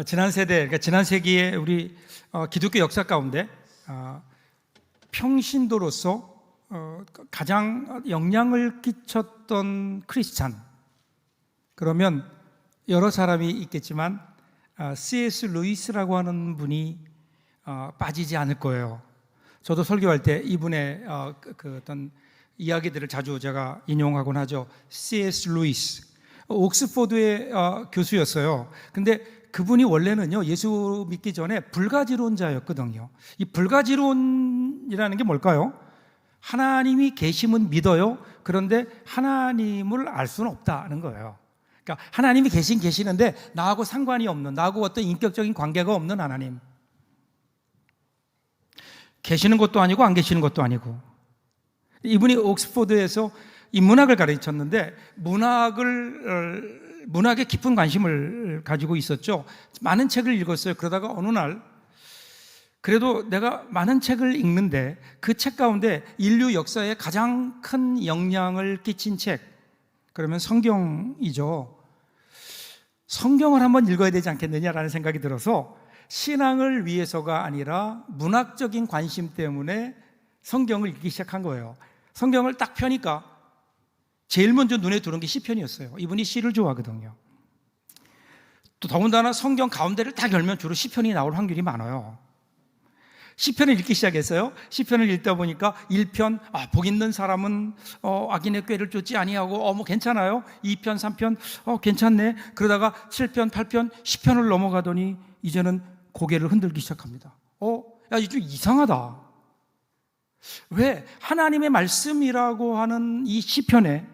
지난 세대, 그러니까 지난 세기의 우리 기독교 역사 가운데 평신도로서 가장 영향을 끼쳤던 크리스찬, 그러면 여러 사람이 있겠지만 C.S. 루이스라고 하는 분이 빠지지 않을 거예요. 저도 설교할 때 이분의 그 어떤 이야기들을 자주 제가 인용하곤 하죠. C.S. 루이스, 옥스포드의 교수였어요. 근데 그분이 원래는요, 예수 믿기 전에 불가지론자였거든요. 이 불가지론이라는 게 뭘까요? 하나님이 계심은 믿어요. 그런데 하나님을 알 수는 없다는 거예요. 그러니까 하나님이 계시는데 나하고 상관이 없는, 나하고 어떤 인격적인 관계가 없는 하나님. 계시는 것도 아니고 안 계시는 것도 아니고. 이분이 옥스포드에서 인문학을 가르쳤는데 문학에 깊은 관심을 가지고 있었죠. 많은 책을 읽었어요. 그러다가 어느 날 그래도 내가 많은 책을 읽는데 그 책 가운데 인류 역사에 가장 큰 영향을 끼친 책, 그러면 성경이죠. 성경을 한번 읽어야 되지 않겠느냐라는 생각이 들어서 신앙을 위해서가 아니라 문학적인 관심 때문에 성경을 읽기 시작한 거예요. 성경을 딱 펴니까 제일 먼저 눈에 들어온 게 시편이었어요. 이분이 시를 좋아하거든요. 또 더군다나 성경 가운데를 딱 열면 주로 시편이 나올 확률이 많아요. 시편을 읽기 시작했어요. 시편을 읽다 보니까 1편, 복 있는 사람은 악인의 꾀를 쫓지 아니하고 뭐 괜찮아요. 2편, 3편, 괜찮네. 그러다가 7편, 8편, 10편을 넘어가더니 이제는 고개를 흔들기 시작합니다. 야, 이거 좀 이상하다. 왜 하나님의 말씀이라고 하는 이 시편에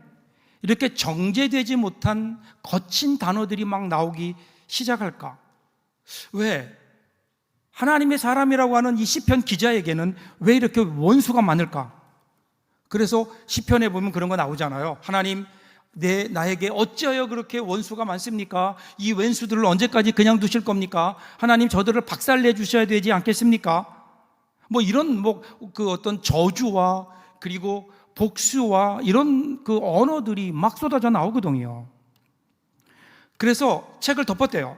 이렇게 정제되지 못한 거친 단어들이 막 나오기 시작할까? 왜 하나님의 사람이라고 하는 이 시편 기자에게는 왜 이렇게 원수가 많을까? 그래서 시편에 보면 그런 거 나오잖아요. 하나님, 나에게 어찌하여 그렇게 원수가 많습니까? 이 원수들을 언제까지 그냥 두실 겁니까? 하나님, 저들을 박살내 주셔야 되지 않겠습니까? 뭐 이런 그 어떤 저주와 그리고 복수와 이런 그 언어들이 막 쏟아져 나오거든요. 그래서 책을 덮었대요.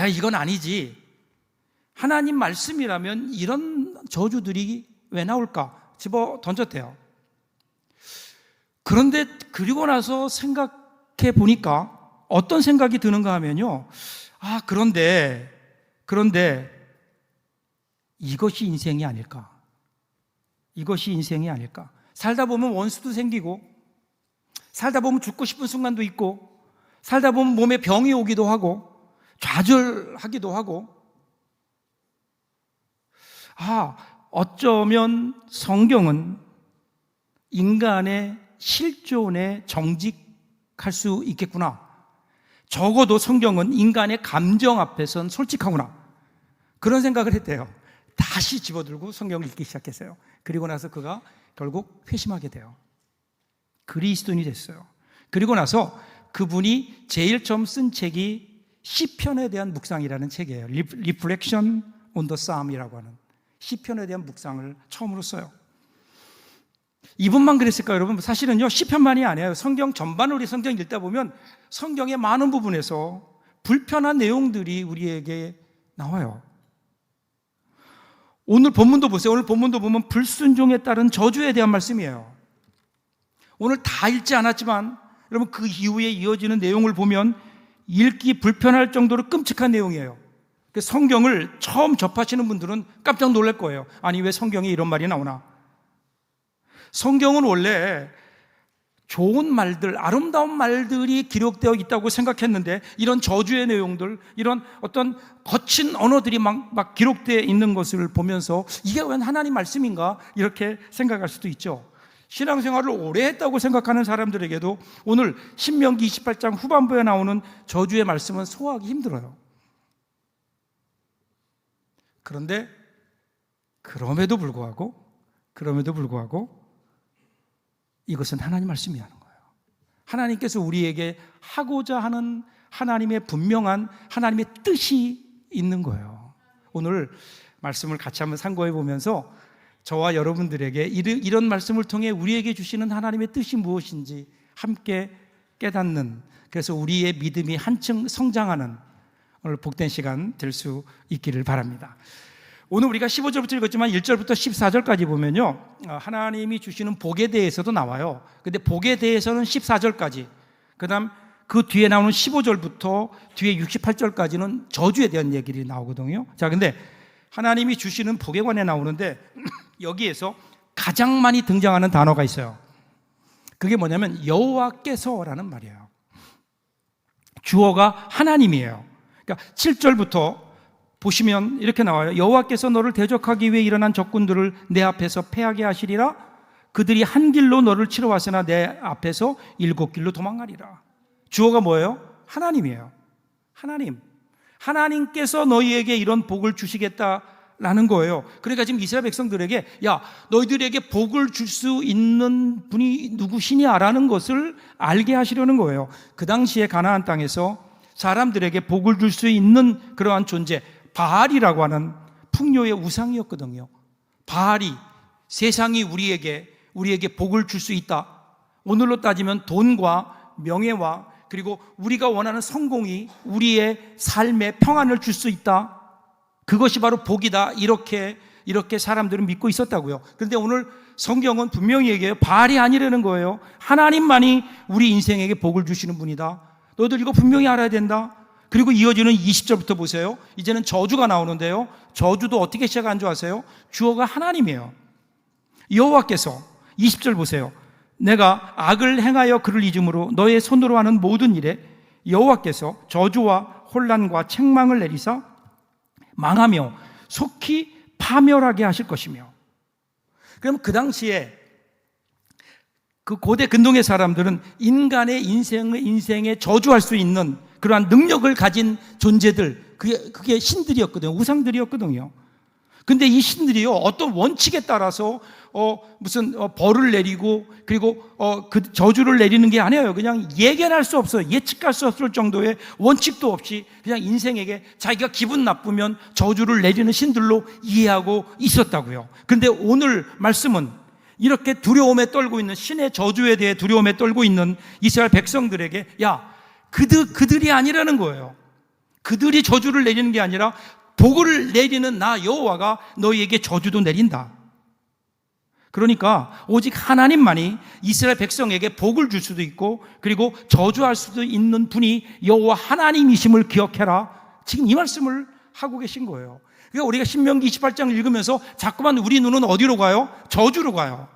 이건 아니지. 하나님 말씀이라면 이런 저주들이 왜 나올까? 집어 던졌대요. 그런데 그리고 나서 생각해 보니까 어떤 생각이 드는가 하면요. 그런데 이것이 인생이 아닐까? 이것이 인생이 아닐까? 살다 보면 원수도 생기고, 살다 보면 죽고 싶은 순간도 있고, 살다 보면 몸에 병이 오기도 하고, 좌절하기도 하고, 어쩌면 성경은 인간의 실존에 정직할 수 있겠구나. 적어도 성경은 인간의 감정 앞에선 솔직하구나. 그런 생각을 했대요. 다시 집어들고 성경을 읽기 시작했어요. 그리고 나서 그가 결국 회심하게 돼요. 그리스도인이 됐어요. 그리고 나서 그분이 제일 처음 쓴 책이 시편에 대한 묵상이라는 책이에요. Reflection on the Psalm이라고 하는 시편에 대한 묵상을 처음으로 써요. 이분만 그랬을까요, 여러분? 사실은요, 시편만이 아니에요. 성경 전반을 우리 성경 읽다 보면 성경의 많은 부분에서 불편한 내용들이 우리에게 나와요. 오늘 본문도 보세요. 오늘 본문도 보면 불순종에 따른 저주에 대한 말씀이에요. 오늘 다 읽지 않았지만 여러분 그 이후에 이어지는 내용을 보면 읽기 불편할 정도로 끔찍한 내용이에요. 성경을 처음 접하시는 분들은 깜짝 놀랄 거예요. 아니, 왜 성경에 이런 말이 나오나? 성경은 원래 좋은 말들, 아름다운 말들이 기록되어 있다고 생각했는데 이런 저주의 내용들, 이런 어떤 거친 언어들이 막 기록되어 있는 것을 보면서 이게 웬 하나님 말씀인가? 이렇게 생각할 수도 있죠. 신앙생활을 오래 했다고 생각하는 사람들에게도 오늘 신명기 28장 후반부에 나오는 저주의 말씀은 소화하기 힘들어요. 그런데 그럼에도 불구하고 이것은 하나님 말씀이라는 거예요. 하나님께서 우리에게 하고자 하는 하나님의 분명한 하나님의 뜻이 있는 거예요. 오늘 말씀을 같이 한번 상고해 보면서 저와 여러분들에게 이런 말씀을 통해 우리에게 주시는 하나님의 뜻이 무엇인지 함께 깨닫는, 그래서 우리의 믿음이 한층 성장하는, 오늘 복된 시간 될 수 있기를 바랍니다. 오늘 우리가 15절부터 읽었지만 1절부터 14절까지 보면요, 하나님이 주시는 복에 대해서도 나와요. 근데 복에 대해서는 14절까지, 그 다음 그 뒤에 나오는 15절부터 뒤에 68절까지는 저주에 대한 얘기들이 나오거든요. 자, 근데 하나님이 주시는 복에 관해 나오는데 여기에서 가장 많이 등장하는 단어가 있어요. 그게 뭐냐면 여호와께서라는 말이에요. 주어가 하나님이에요. 그러니까 7절부터 보시면 이렇게 나와요. 여호와께서 너를 대적하기 위해 일어난 적군들을 내 앞에서 패하게 하시리라. 그들이 한 길로 너를 치러 왔으나 내 앞에서 7길로 도망가리라. 주어가 뭐예요? 하나님이에요. 하나님께서 너희에게 이런 복을 주시겠다라는 거예요. 그러니까 지금 이스라엘 백성들에게, 야, 너희들에게 복을 줄 수 있는 분이 누구시냐 라는 것을 알게 하시려는 거예요. 그 당시에 가나안 땅에서 사람들에게 복을 줄 수 있는 그러한 존재, 바알이라고 하는 풍요의 우상이었거든요. 바알이 세상이 우리에게 복을 줄 수 있다. 오늘로 따지면 돈과 명예와 그리고 우리가 원하는 성공이 우리의 삶에 평안을 줄 수 있다. 그것이 바로 복이다. 이렇게 사람들은 믿고 있었다고요. 그런데 오늘 성경은 분명히 얘기해요. 바알이 아니라는 거예요. 하나님만이 우리 인생에게 복을 주시는 분이다. 너희들 이거 분명히 알아야 된다. 그리고 이어지는 20절부터 보세요. 이제는 저주가 나오는데요. 저주도 어떻게 시작한 줄 아세요? 주어가 하나님이에요. 여호와께서 20절 보세요. 내가 악을 행하여 그를 잊음으로 너의 손으로 하는 모든 일에 여호와께서 저주와 혼란과 책망을 내리사 망하며 속히 파멸하게 하실 것이며. 그럼 그 당시에 그 고대 근동의 사람들은 인간의 인생에 저주할 수 있는 그러한 능력을 가진 존재들, 그게 신들이었거든요. 우상들이었거든요. 근데 이 신들이요, 어떤 원칙에 따라서 벌을 내리고 그리고 그 저주를 내리는 게 아니에요. 그냥 예견할 수 없어요. 예측할 수 없을 정도의 원칙도 없이 그냥 인생에게 자기가 기분 나쁘면 저주를 내리는 신들로 이해하고 있었다고요. 근데 오늘 말씀은 이렇게 두려움에 떨고 있는, 신의 저주에 대해 두려움에 떨고 있는 이스라엘 백성들에게, 야, 그들이 아니라는 거예요. 그들이 저주를 내리는 게 아니라 복을 내리는 나 여호와가 너희에게 저주도 내린다. 그러니까 오직 하나님만이 이스라엘 백성에게 복을 줄 수도 있고 그리고 저주할 수도 있는 분이 여호와 하나님이심을 기억해라. 지금 이 말씀을 하고 계신 거예요. 그러니까 우리가 신명기 28장을 읽으면서 자꾸만 우리 눈은 어디로 가요? 저주로 가요.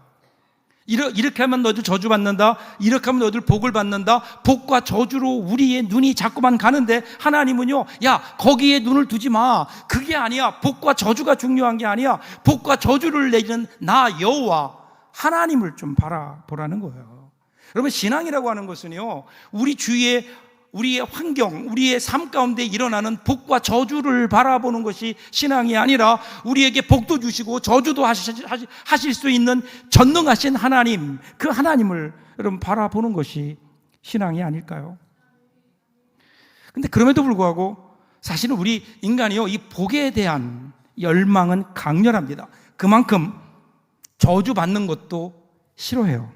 이렇게 하면 너희들 저주받는다, 이렇게 하면 너희들 복을 받는다, 복과 저주로 우리의 눈이 자꾸만 가는데 하나님은요, 야, 거기에 눈을 두지 마. 그게 아니야. 복과 저주가 중요한 게 아니야. 복과 저주를 내리는 나 여호와 하나님을 좀 바라보라는 거예요. 여러분, 신앙이라고 하는 것은요, 우리 주위에 우리의 환경, 우리의 삶 가운데 일어나는 복과 저주를 바라보는 것이 신앙이 아니라 우리에게 복도 주시고 저주도 하실 수 있는 전능하신 하나님, 그 하나님을 여러분 바라보는 것이 신앙이 아닐까요? 근데 그럼에도 불구하고 사실은 우리 인간이요, 이 복에 대한 열망은 강렬합니다. 그만큼 저주받는 것도 싫어해요.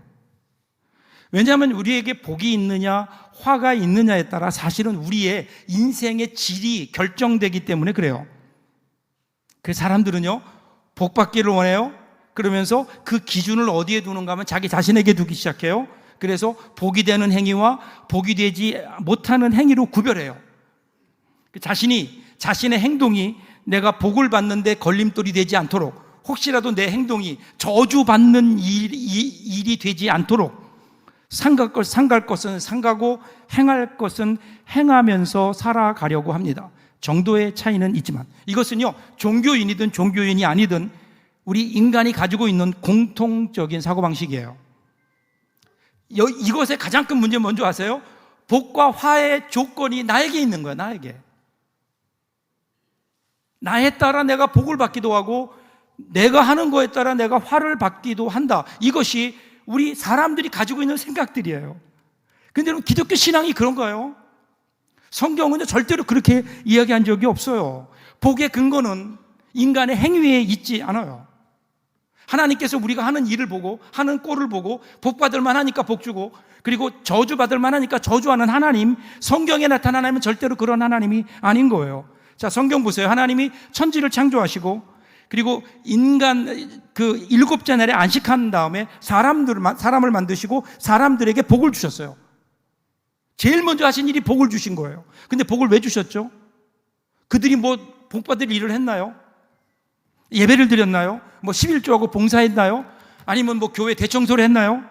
왜냐하면 우리에게 복이 있느냐 화가 있느냐에 따라 사실은 우리의 인생의 질이 결정되기 때문에 그래요. 그 사람들은요, 복 받기를 원해요. 그러면서 그 기준을 어디에 두는가 하면 자기 자신에게 두기 시작해요. 그래서 복이 되는 행위와 복이 되지 못하는 행위로 구별해요. 자신의 행동이 내가 복을 받는데 걸림돌이 되지 않도록, 혹시라도 내 행동이 저주받는 일이 되지 않도록 상갈 것은 상가고 행할 것은 행하면서 살아가려고 합니다. 정도의 차이는 있지만 이것은요, 종교인이든 종교인이 아니든 우리 인간이 가지고 있는 공통적인 사고방식이에요. 이것의 가장 큰 문제는 뭔지 아세요? 복과 화의 조건이 나에게 있는 거예요. 나에 따라 내가 복을 받기도 하고 내가 하는 거에 따라 내가 화를 받기도 한다. 이것이 우리 사람들이 가지고 있는 생각들이에요. 그런데 여러분, 기독교 신앙이 그런가요? 성경은 절대로 그렇게 이야기한 적이 없어요. 복의 근거는 인간의 행위에 있지 않아요. 하나님께서 우리가 하는 일을 보고 하는 꼴을 보고 복받을 만하니까 복주고 그리고 저주받을 만하니까 저주하는 하나님, 성경에 나타난 하나님은 절대로 그런 하나님이 아닌 거예요. 자, 성경 보세요. 하나님이 천지를 창조하시고 그리고 인간 그 일곱째 날에 안식한 다음에 사람을 만드시고 사람들에게 복을 주셨어요. 제일 먼저 하신 일이 복을 주신 거예요. 근데 복을 왜 주셨죠? 그들이 뭐 복받을 일을 했나요? 예배를 드렸나요? 뭐 11조하고 봉사했나요? 아니면 뭐 교회 대청소를 했나요?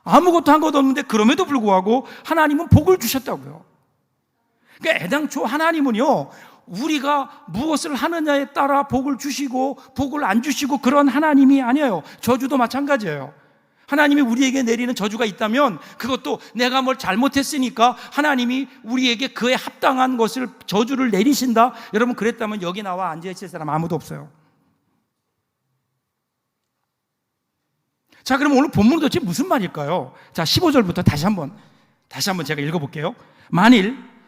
아무것도 한 것도 없는데 그럼에도 불구하고 하나님은 복을 주셨다고요. 그러니까 애당초 하나님은요, 우리가 무엇을 하느냐에 따라 복을 주시고 복을 안 주시고 그런 하나님이 아니에요. 저주도 마찬가지예요. 하나님이 우리에게 내리는 저주가 있다면 그것도 내가 뭘 잘못했으니까 하나님이 우리에게 그에 합당한 것을 저주를 내리신다. 여러분, 그랬다면 여기 나와 앉아있을 사람 아무도 없어요. 자, 그럼 오늘 본문은 도대체 무슨 말일까요? 자, 15절부터 다시 한번 제가 읽어볼게요.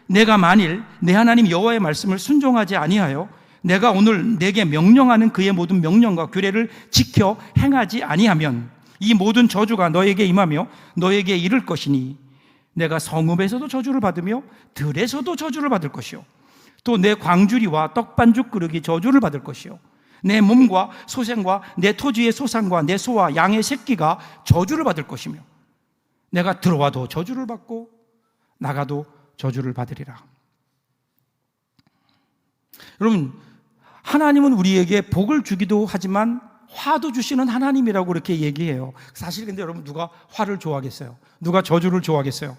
내가 만일 내 하나님 여호와의 말씀을 순종하지 아니하여 내가 오늘 내게 명령하는 그의 모든 명령과 규례를 지켜 행하지 아니하면 이 모든 저주가 너에게 임하며 너에게 이를 것이니 내가 성읍에서도 저주를 받으며 들에서도 저주를 받을 것이요 또 내 광주리와 떡반죽 그릇이 저주를 받을 것이요 내 몸과 소생과 내 토지의 소산과 내 소와 양의 새끼가 저주를 받을 것이며 내가 들어와도 저주를 받고 나가도 저주를 받으리라. 여러분, 하나님은 우리에게 복을 주기도 하지만 화도 주시는 하나님이라고 그렇게 얘기해요. 사실 근데 여러분, 누가 화를 좋아하겠어요? 누가 저주를 좋아하겠어요?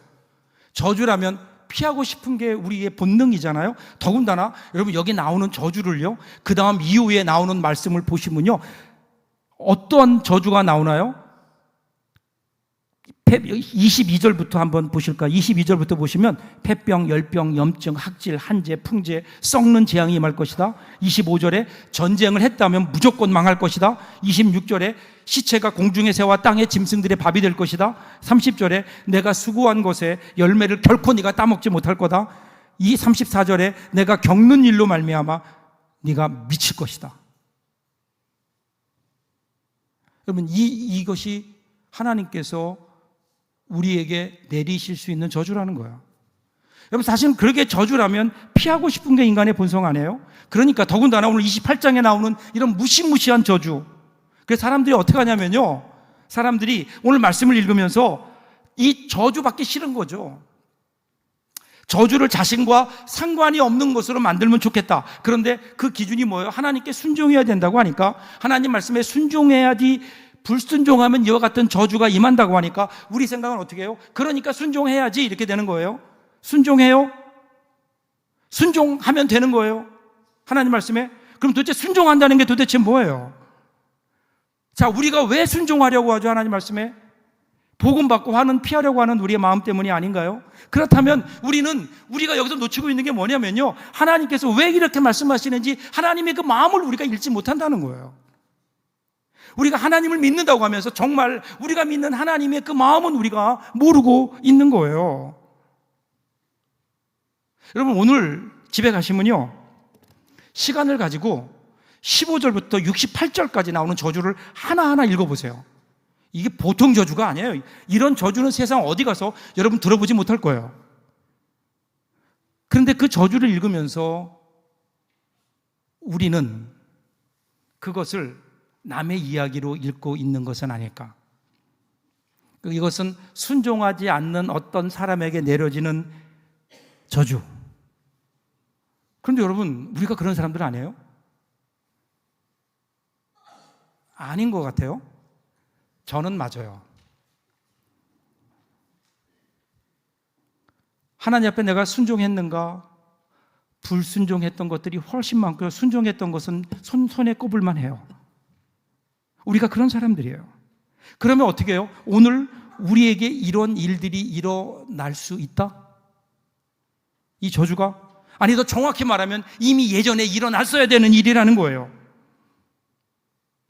저주라면 피하고 싶은 게 우리의 본능이잖아요. 더군다나 여러분, 여기 나오는 저주를요, 그 다음 이후에 나오는 말씀을 보시면요, 어떤 저주가 나오나요? 22절부터 한번 보실까요? 22절부터 보시면 폐병, 열병, 염증, 학질, 한재, 풍재, 썩는 재앙이 임할 것이다. 25절에 전쟁을 했다면 무조건 망할 것이다. 26절에 시체가 공중의 새와 땅의 짐승들의 밥이 될 것이다. 30절에 내가 수고한 것에 열매를 결코 네가 따먹지 못할 거다. 이 34절에 내가 겪는 일로 말미암아 네가 미칠 것이다. 여러분, 이것이 하나님께서 우리에게 내리실 수 있는 저주라는 거야. 여러분, 사실은 그렇게 저주라면 피하고 싶은 게 인간의 본성 아니에요? 그러니까 더군다나 오늘 28장에 나오는 이런 무시무시한 저주, 그래서 사람들이 어떻게 하냐면요, 사람들이 오늘 말씀을 읽으면서 이 저주 받기 싫은 거죠. 저주를 자신과 상관이 없는 것으로 만들면 좋겠다. 그런데 그 기준이 뭐예요? 하나님께 순종해야 된다고 하니까, 하나님 말씀에 순종해야지, 불순종하면 이와 같은 저주가 임한다고 하니까 우리 생각은 어떻게 해요? 그러니까 순종해야지, 이렇게 되는 거예요. 순종해요? 순종하면 되는 거예요. 하나님 말씀에. 그럼 도대체 순종한다는 게 도대체 뭐예요? 자, 우리가 왜 순종하려고 하죠? 하나님 말씀에. 복음 받고 화는 피하려고 하는 우리의 마음 때문이 아닌가요? 그렇다면 우리가 여기서 놓치고 있는 게 뭐냐면요, 하나님께서 왜 이렇게 말씀하시는지 하나님의 그 마음을 우리가 읽지 못한다는 거예요. 우리가 하나님을 믿는다고 하면서 정말 우리가 믿는 하나님의 그 마음은 우리가 모르고 있는 거예요. 여러분, 오늘 집에 가시면요, 시간을 가지고 15절부터 68절까지 나오는 저주를 하나하나 읽어보세요. 이게 보통 저주가 아니에요. 이런 저주는 세상 어디 가서 여러분 들어보지 못할 거예요. 그런데 그 저주를 읽으면서 우리는 그것을 남의 이야기로 읽고 있는 것은 아닐까? 이것은 순종하지 않는 어떤 사람에게 내려지는 저주. 그런데 여러분, 우리가 그런 사람들 아니에요? 아닌 것 같아요. 저는 맞아요. 하나님 앞에 내가 순종했는가? 불순종했던 것들이 훨씬 많고요. 순종했던 것은 손에 꼽을만 해요. 우리가 그런 사람들이에요. 그러면 어떻게 해요? 오늘 우리에게 이런 일들이 일어날 수 있다? 이 저주가? 아니, 더 정확히 말하면 이미 예전에 일어났어야 되는 일이라는 거예요.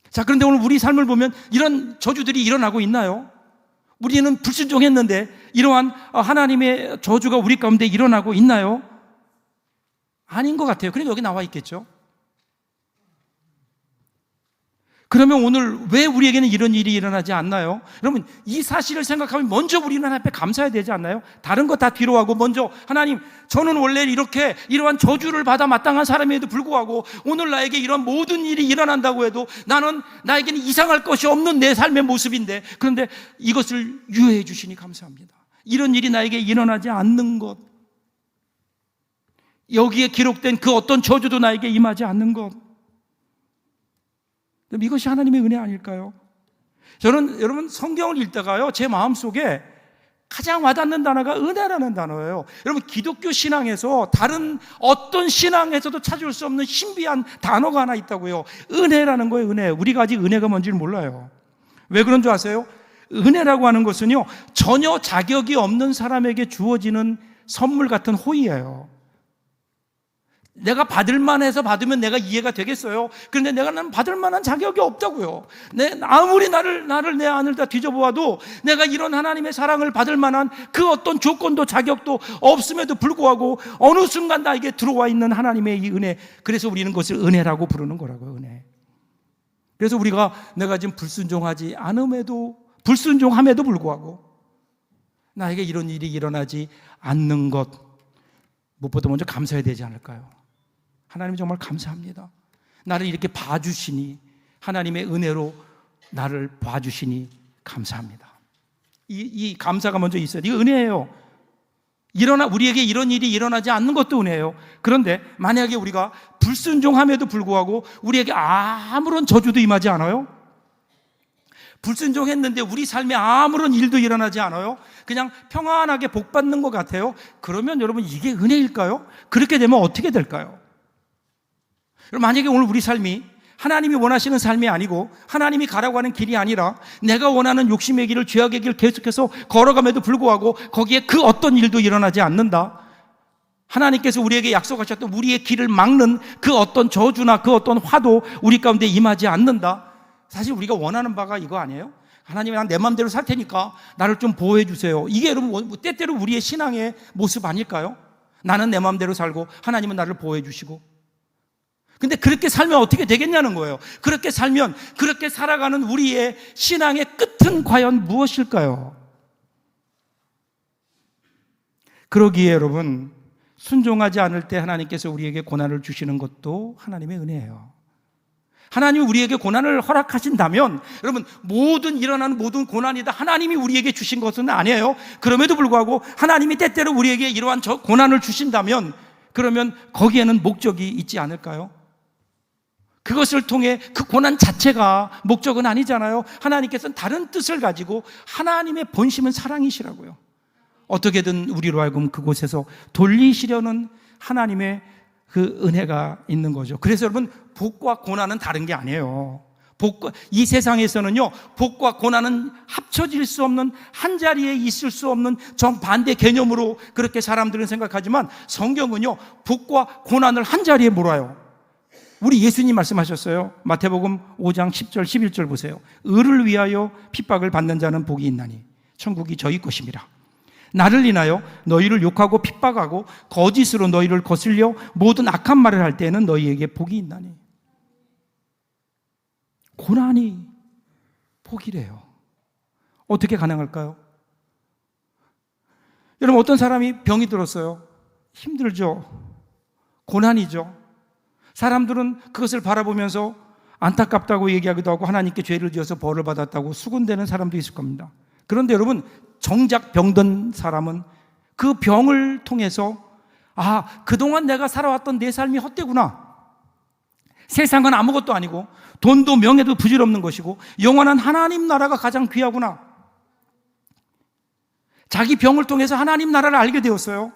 자, 그런데 오늘 우리 삶을 보면 이런 저주들이 일어나고 있나요? 우리는 불순종했는데 이러한 하나님의 저주가 우리 가운데 일어나고 있나요? 아닌 것 같아요. 그래도 여기 나와 있겠죠. 그러면 오늘 왜 우리에게는 이런 일이 일어나지 않나요? 여러분, 이 사실을 생각하면 먼저 우리는 하나님 앞에 감사해야 되지 않나요? 다른 거 다 뒤로 하고 먼저 하나님, 저는 원래 이렇게 이러한 저주를 받아 마땅한 사람에도 불구하고 오늘 나에게 이런 모든 일이 일어난다고 해도 나에게는 이상할 것이 없는 내 삶의 모습인데, 그런데 이것을 유예해 주시니 감사합니다. 이런 일이 나에게 일어나지 않는 것, 여기에 기록된 그 어떤 저주도 나에게 임하지 않는 것, 이것이 하나님의 은혜 아닐까요? 저는 여러분 성경을 읽다가요, 제 마음속에 가장 와닿는 단어가 은혜라는 단어예요. 여러분, 기독교 신앙에서 다른 어떤 신앙에서도 찾을 수 없는 신비한 단어가 하나 있다고요. 은혜라는 거예요. 은혜. 우리가 아직 은혜가 뭔지를 몰라요. 왜 그런 줄 아세요? 은혜라고 하는 것은요, 전혀 자격이 없는 사람에게 주어지는 선물 같은 호의예요. 내가 받을 만해서 받으면 내가 이해가 되겠어요. 그런데 나는 받을 만한 자격이 없다고요. 아무리 나를 내 안을 다 뒤져보아도 내가 이런 하나님의 사랑을 받을 만한 그 어떤 조건도 자격도 없음에도 불구하고 어느 순간 나에게 들어와 있는 하나님의 이 은혜, 그래서 우리는 그것을 은혜라고 부르는 거라고요. 은혜. 그래서 내가 지금 불순종함에도 불구하고 나에게 이런 일이 일어나지 않는 것, 무엇보다 먼저 감사해야 되지 않을까요? 하나님 정말 감사합니다. 나를 이렇게 봐주시니, 하나님의 은혜로 나를 봐주시니 감사합니다. 이 감사가 먼저 있어요. 이거 은혜예요. 우리에게 이런 일이 일어나지 않는 것도 은혜예요. 그런데 만약에 우리가 불순종함에도 불구하고 우리에게 아무런 저주도 임하지 않아요? 불순종했는데 우리 삶에 아무런 일도 일어나지 않아요? 그냥 평안하게 복받는 것 같아요? 그러면 여러분, 이게 은혜일까요? 그렇게 되면 어떻게 될까요? 만약에 오늘 우리 삶이 하나님이 원하시는 삶이 아니고 하나님이 가라고 하는 길이 아니라 내가 원하는 욕심의 길을, 죄악의 길을 계속해서 걸어감에도 불구하고 거기에 그 어떤 일도 일어나지 않는다, 하나님께서 우리에게 약속하셨던 우리의 길을 막는 그 어떤 저주나 그 어떤 화도 우리 가운데 임하지 않는다, 사실 우리가 원하는 바가 이거 아니에요? 하나님이 내 마음대로 살 테니까 나를 좀 보호해 주세요. 이게 여러분 때때로 우리의 신앙의 모습 아닐까요? 나는 내 마음대로 살고 하나님은 나를 보호해 주시고. 근데 그렇게 살면 어떻게 되겠냐는 거예요. 그렇게 살면, 그렇게 살아가는 우리의 신앙의 끝은 과연 무엇일까요? 그러기에 여러분, 순종하지 않을 때 하나님께서 우리에게 고난을 주시는 것도 하나님의 은혜예요. 하나님이 우리에게 고난을 허락하신다면, 여러분, 일어나는 모든 고난이 다 하나님이 우리에게 주신 것은 아니에요. 그럼에도 불구하고 하나님이 때때로 우리에게 이러한 고난을 주신다면, 그러면 거기에는 목적이 있지 않을까요? 그것을 통해 그 고난 자체가 목적은 아니잖아요. 하나님께서는 다른 뜻을 가지고, 하나님의 본심은 사랑이시라고요. 어떻게든 우리로 하여금 그곳에서 돌리시려는 하나님의 그 은혜가 있는 거죠. 그래서 여러분, 복과 고난은 다른 게 아니에요. 이 세상에서는요, 복과 고난은 합쳐질 수 없는, 한 자리에 있을 수 없는 정반대 개념으로 그렇게 사람들은 생각하지만, 성경은요, 복과 고난을 한 자리에 몰아요. 우리 예수님 말씀하셨어요. 마태복음 5장 10절 11절 보세요. 의를 위하여 핍박을 받는 자는 복이 있나니 천국이 저희 것입니다. 나를 인하여 너희를 욕하고 핍박하고 거짓으로 너희를 거슬려 모든 악한 말을 할 때에는 너희에게 복이 있나니. 고난이 복이래요. 어떻게 가능할까요? 여러분, 어떤 사람이 병이 들었어요. 힘들죠. 고난이죠. 사람들은 그것을 바라보면서 안타깝다고 얘기하기도 하고 하나님께 죄를 지어서 벌을 받았다고 수군대는 사람도 있을 겁니다. 그런데 여러분, 정작 병든 사람은 그 병을 통해서 그동안 내가 살아왔던 내 삶이 헛되구나. 세상은 아무것도 아니고 돈도 명예도 부질없는 것이고 영원한 하나님 나라가 가장 귀하구나. 자기 병을 통해서 하나님 나라를 알게 되었어요.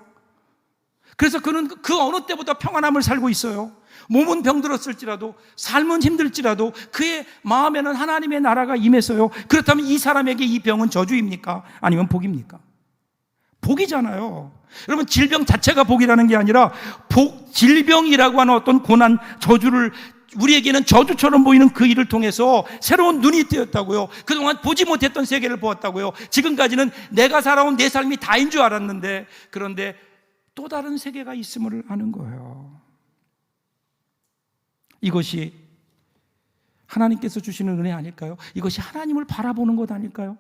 그래서 그는 그 어느 때보다 평안함을 살고 있어요. 몸은 병들었을지라도, 삶은 힘들지라도 그의 마음에는 하나님의 나라가 임했어요. 그렇다면 이 사람에게 이 병은 저주입니까? 아니면 복입니까? 복이잖아요. 여러분, 질병 자체가 복이라는 게 아니라 질병이라고 하는 어떤 고난, 저주를, 우리에게는 저주처럼 보이는 그 일을 통해서 새로운 눈이 뜨였다고요. 그동안 보지 못했던 세계를 보았다고요. 지금까지는 내가 살아온 내 삶이 다인 줄 알았는데, 그런데 또 다른 세계가 있음을 아는 거예요. 이것이 하나님께서 주시는 은혜 아닐까요? 이것이 하나님을 바라보는 것 아닐까요?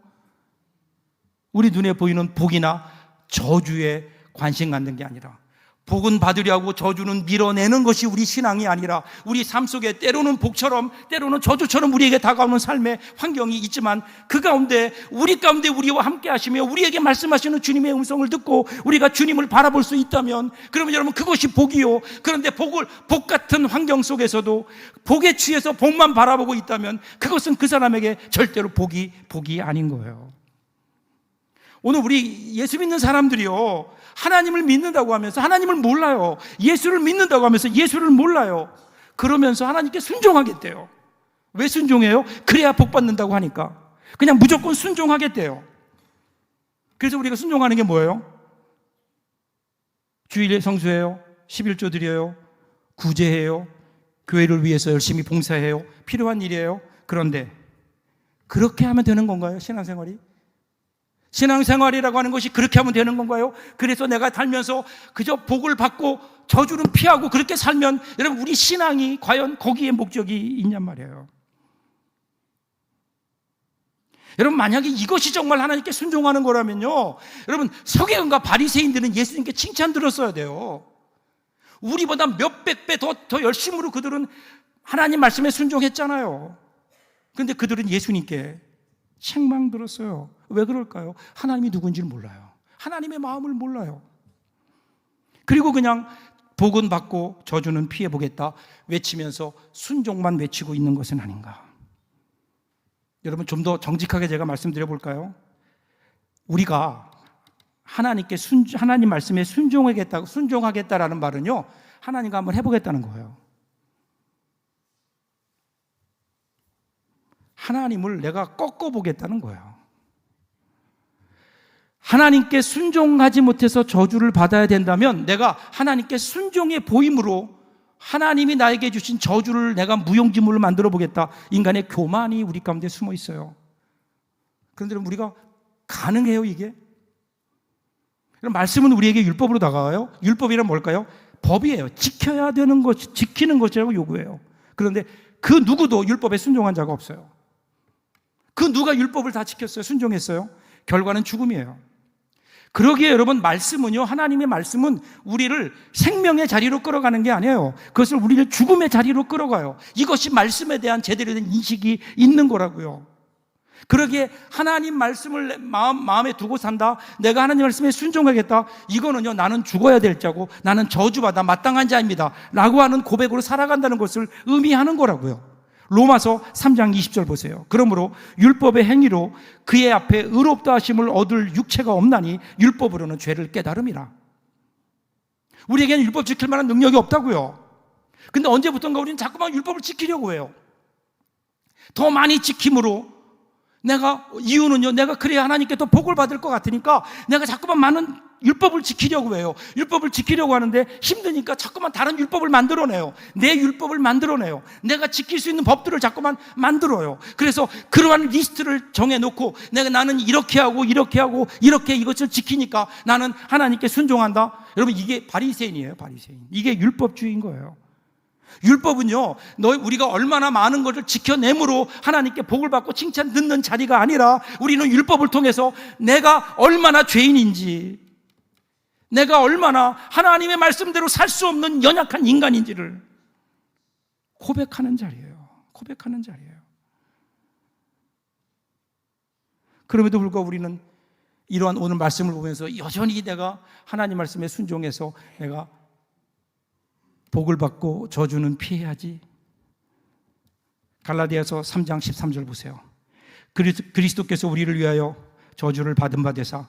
우리 눈에 보이는 복이나 저주에 관심 갖는 게 아니라, 복은 받으려고 저주는 밀어내는 것이 우리 신앙이 아니라, 우리 삶 속에 때로는 복처럼 때로는 저주처럼 우리에게 다가오는 삶의 환경이 있지만, 그 가운데 우리 가운데 우리와 함께 하시며 우리에게 말씀하시는 주님의 음성을 듣고 우리가 주님을 바라볼 수 있다면, 그러면 여러분 그것이 복이요. 그런데 복 같은 환경 속에서도 복에 취해서 복만 바라보고 있다면 그것은 그 사람에게 절대로 복이 아닌 거예요. 오늘 우리 예수 믿는 사람들이요, 하나님을 믿는다고 하면서 하나님을 몰라요. 예수를 믿는다고 하면서 예수를 몰라요. 그러면서 하나님께 순종하겠대요. 왜 순종해요? 그래야 복 받는다고 하니까. 그냥 무조건 순종하겠대요. 그래서 우리가 순종하는 게 뭐예요? 주일에 성수해요, 11조 드려요, 구제해요, 교회를 위해서 열심히 봉사해요. 필요한 일이에요. 그런데 그렇게 하면 되는 건가요? 신앙생활이? 신앙생활이라고 하는 것이 그렇게 하면 되는 건가요? 그래서 내가 살면서 그저 복을 받고 저주는 피하고 그렇게 살면, 여러분 우리 신앙이 과연 거기에 목적이 있냔 말이에요. 여러분 만약에 이것이 정말 하나님께 순종하는 거라면요, 여러분 서기관과 바리새인들은 예수님께 칭찬 들었어야 돼요. 우리보다 몇백 배 더 열심으로 그들은 하나님 말씀에 순종했잖아요. 그런데 그들은 예수님께 책망 들었어요. 왜 그럴까요? 하나님이 누군지를 몰라요. 하나님의 마음을 몰라요. 그리고 그냥 복은 받고 저주는 피해보겠다 외치면서 순종만 외치고 있는 것은 아닌가. 여러분 좀 더 정직하게 제가 말씀드려 볼까요? 우리가 하나님 말씀에 순종하겠다라는 말은요, 하나님과 한번 해보겠다는 거예요. 하나님을 내가 꺾어보겠다는 거예요. 하나님께 순종하지 못해서 저주를 받아야 된다면 내가 하나님께 순종의 보임으로 하나님이 나에게 주신 저주를 내가 무용지물을 만들어 보겠다. 인간의 교만이 우리 가운데 숨어 있어요. 그런데 우리가 가능해요, 이게? 말씀은 우리에게 율법으로 다가와요. 율법이란 뭘까요? 법이에요. 지켜야 되는 것, 지키는 것이라고 요구해요. 그런데 그 누구도 율법에 순종한 자가 없어요. 그 누가 율법을 다 지켰어요? 순종했어요? 결과는 죽음이에요. 그러기에 여러분 말씀은요, 하나님의 말씀은 우리를 생명의 자리로 끌어가는 게 아니에요. 그것을 우리를 죽음의 자리로 끌어가요. 이것이 말씀에 대한 제대로 된 인식이 있는 거라고요. 그러기에 하나님 말씀을 마음에 두고 산다, 내가 하나님 말씀에 순종하겠다, 이거는요 나는 죽어야 될 자고 나는 저주받아 마땅한 자입니다 라고 하는 고백으로 살아간다는 것을 의미하는 거라고요. 로마서 3장 20절 보세요. 그러므로 율법의 행위로 그의 앞에 의롭다 하심을 얻을 육체가 없나니 율법으로는 죄를 깨달음이라. 우리에게는 율법 지킬 만한 능력이 없다고요. 근데 언제부턴가 우리는 자꾸만 율법을 지키려고 해요. 더 많이 지킴으로 이유는요, 내가 그래야 하나님께 더 복을 받을 것 같으니까 내가 자꾸만 많은 율법을 지키려고 해요. 율법을 지키려고 하는데 힘드니까 자꾸만 다른 율법을 만들어내요. 내 율법을 만들어내요. 내가 지킬 수 있는 법들을 자꾸만 만들어요. 그래서 그러한 리스트를 정해놓고 나는 이렇게 하고 이렇게 이것을 지키니까 나는 하나님께 순종한다. 여러분 이게 바리새인이에요. 바리새인. 이게 율법주의인 거예요. 율법은요, 우리가 얼마나 많은 것을 지켜내므로 하나님께 복을 받고 칭찬 듣는 자리가 아니라, 우리는 율법을 통해서 내가 얼마나 죄인인지, 내가 얼마나 하나님의 말씀대로 살 수 없는 연약한 인간인지를 고백하는 자리예요. 고백하는 자리예요. 그럼에도 불구하고 우리는 이러한 오늘 말씀을 보면서 여전히 내가 하나님 말씀에 순종해서 내가 복을 받고 저주는 피해야지. 갈라디아서 3장 13절 보세요. 그리스도께서 우리를 위하여 저주를 받은 바 되사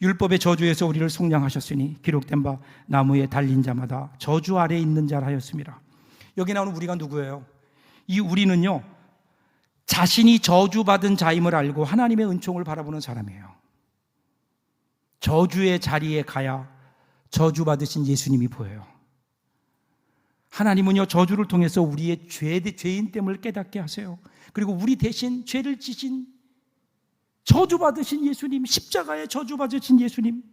율법의 저주에서 우리를 속량하셨으니 기록된 바 나무에 달린 자마다 저주 아래에 있는 자라 하였습니다. 여기 나오는 우리가 누구예요? 이 우리는요, 자신이 저주받은 자임을 알고 하나님의 은총을 바라보는 사람이에요. 저주의 자리에 가야 저주받으신 예수님이 보여요. 하나님은요, 저주를 통해서 우리의 죄인됨을 깨닫게 하세요. 그리고 우리 대신 죄를 지신 저주받으신 예수님, 십자가에 저주받으신 예수님,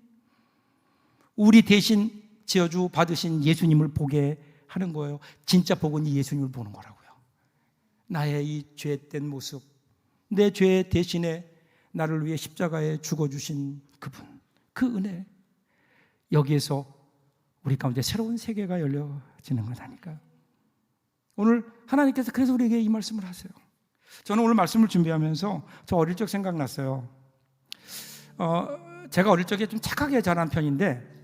우리 대신 저주받으신 예수님을 보게 하는 거예요. 진짜 복은 이 예수님을 보는 거라고요. 나의 이 죄된 모습, 내 죄 대신에 나를 위해 십자가에 죽어주신 그분, 그 은혜, 여기에서 우리 가운데 새로운 세계가 열려지는 거다니까요. 오늘 하나님께서 그래서 우리에게 이 말씀을 하세요. 저는 오늘 말씀을 준비하면서 저 어릴 적 생각났어요. 제가 어릴 적에 좀 착하게 자란 편인데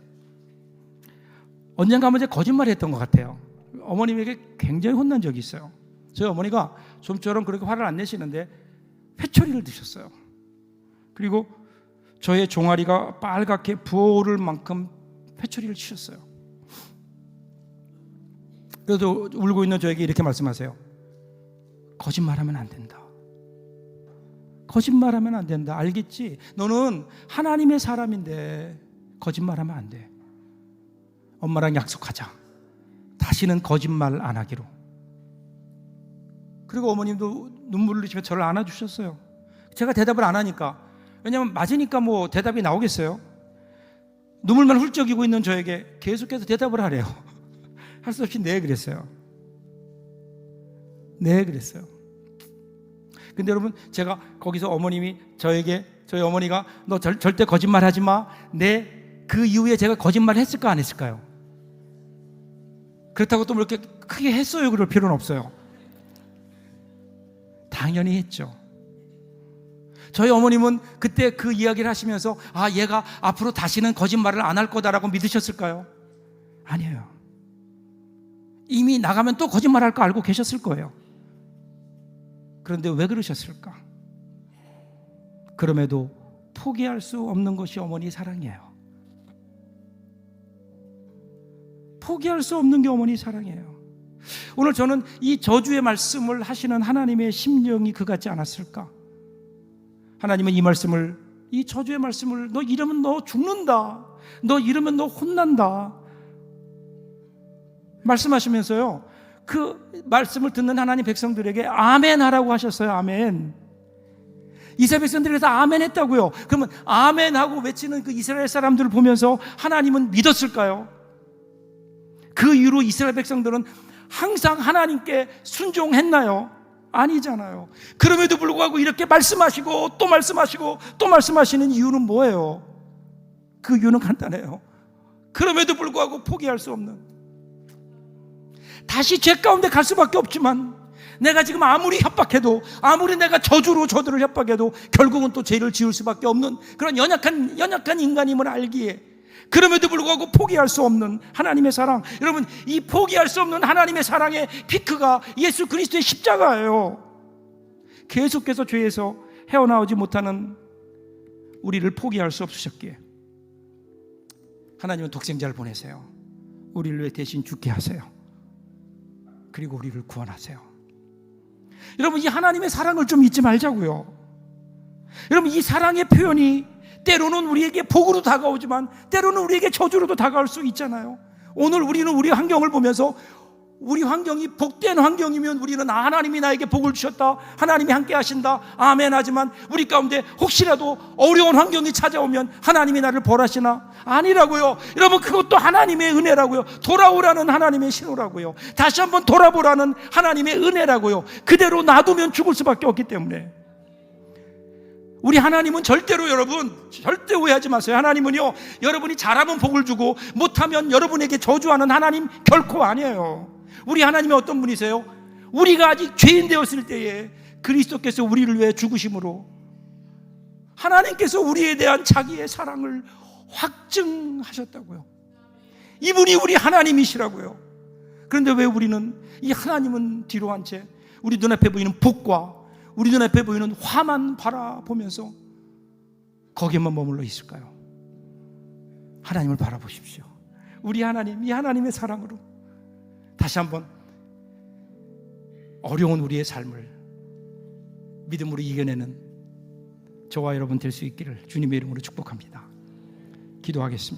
언젠가 한번 거짓말을 했던 것 같아요. 어머님에게 굉장히 혼난 적이 있어요. 저희 어머니가 좀처럼 그렇게 화를 안 내시는데 회초리를 드셨어요. 그리고 저의 종아리가 빨갛게 부어오를 만큼 회초리를 치셨어요. 그래도 울고 있는 저에게 이렇게 말씀하세요. 거짓말하면 안 된다. 거짓말하면 안 된다. 알겠지? 너는 하나님의 사람인데 거짓말하면 안 돼. 엄마랑 약속하자. 다시는 거짓말 안 하기로. 그리고 어머님도 눈물을 흘리시며 저를 안아주셨어요. 제가 대답을 안 하니까, 왜냐하면 맞으니까 뭐 대답이 나오겠어요? 눈물만 훌쩍이고 있는 저에게 계속해서 대답을 하래요. 할 수 없이 네 그랬어요. 네 그랬어요. 근데 여러분, 제가 거기서 어머님이 저희 어머니가 너 절대 거짓말 하지 마. 그 이후에 제가 거짓말 했을까 안 했을까요? 그렇다고 또 뭐 이렇게 크게 했어요 그럴 필요는 없어요. 당연히 했죠. 저희 어머님은 그때 그 이야기를 하시면서 얘가 앞으로 다시는 거짓말을 안 할 거다라고 믿으셨을까요? 아니에요. 이미 나가면 또 거짓말할 거 알고 계셨을 거예요. 그런데 왜 그러셨을까? 그럼에도 포기할 수 없는 것이 어머니 사랑이에요. 포기할 수 없는 게 어머니 사랑이에요. 오늘 저는 이 저주의 말씀을 하시는 하나님의 심령이 그 같지 않았을까? 하나님은 이 저주의 말씀을 너 이러면 너 죽는다, 너 이러면 너 혼난다 말씀하시면서요, 그 말씀을 듣는 하나님 백성들에게 아멘 하라고 하셨어요. 아멘. 이스라엘 백성들이 그래서 아멘 했다고요. 그러면 아멘 하고 외치는 그 이스라엘 사람들을 보면서 하나님은 믿었을까요? 그 이후로 이스라엘 백성들은 항상 하나님께 순종했나요? 아니잖아요. 그럼에도 불구하고 이렇게 말씀하시고 또 말씀하시고 또 말씀하시는 이유는 뭐예요? 그 이유는 간단해요. 그럼에도 불구하고 포기할 수 없는, 다시 죄 가운데 갈 수밖에 없지만 내가 지금 아무리 협박해도, 아무리 내가 저주로 저들을 협박해도 결국은 또 죄를 지을 수밖에 없는 그런 연약한 인간임을 알기에, 그럼에도 불구하고 포기할 수 없는 하나님의 사랑. 여러분, 이 포기할 수 없는 하나님의 사랑의 피크가 예수 그리스도의 십자가예요. 계속해서 죄에서 헤어나오지 못하는 우리를 포기할 수 없으셨기에 하나님은 독생자를 보내세요. 우리를 위해 대신 죽게 하세요. 그리고 우리를 구원하세요. 여러분, 이 하나님의 사랑을 좀 잊지 말자고요. 여러분, 이 사랑의 표현이 때로는 우리에게 복으로 다가오지만 때로는 우리에게 저주로도 다가올 수 있잖아요. 오늘 우리는 우리 환경을 보면서 우리 환경이 복된 환경이면 우리는 하나님이 나에게 복을 주셨다, 하나님이 함께 하신다, 아멘 하지만 우리 가운데 혹시라도 어려운 환경이 찾아오면 하나님이 나를 벌하시나? 아니라고요. 여러분, 그것도 하나님의 은혜라고요. 돌아오라는 하나님의 신호라고요. 다시 한번 돌아보라는 하나님의 은혜라고요. 그대로 놔두면 죽을 수밖에 없기 때문에 우리 하나님은 절대로, 여러분 절대 오해하지 마세요. 하나님은요, 여러분이 잘하면 복을 주고 못하면 여러분에게 저주하는 하나님 결코 아니에요. 우리 하나님이 어떤 분이세요? 우리가 아직 죄인 되었을 때에 그리스도께서 우리를 위해 죽으심으로 하나님께서 우리에 대한 자기의 사랑을 확증하셨다고요. 이분이 우리 하나님이시라고요. 그런데 왜 우리는 이 하나님은 뒤로 한 채 우리 눈앞에 보이는 복과 우리 눈앞에 보이는 화만 바라보면서 거기에만 머물러 있을까요? 하나님을 바라보십시오. 우리 하나님, 이 하나님의 사랑으로 다시 한번 어려운 우리의 삶을 믿음으로 이겨내는 저와 여러분 될 수 있기를 주님의 이름으로 축복합니다. 기도하겠습니다.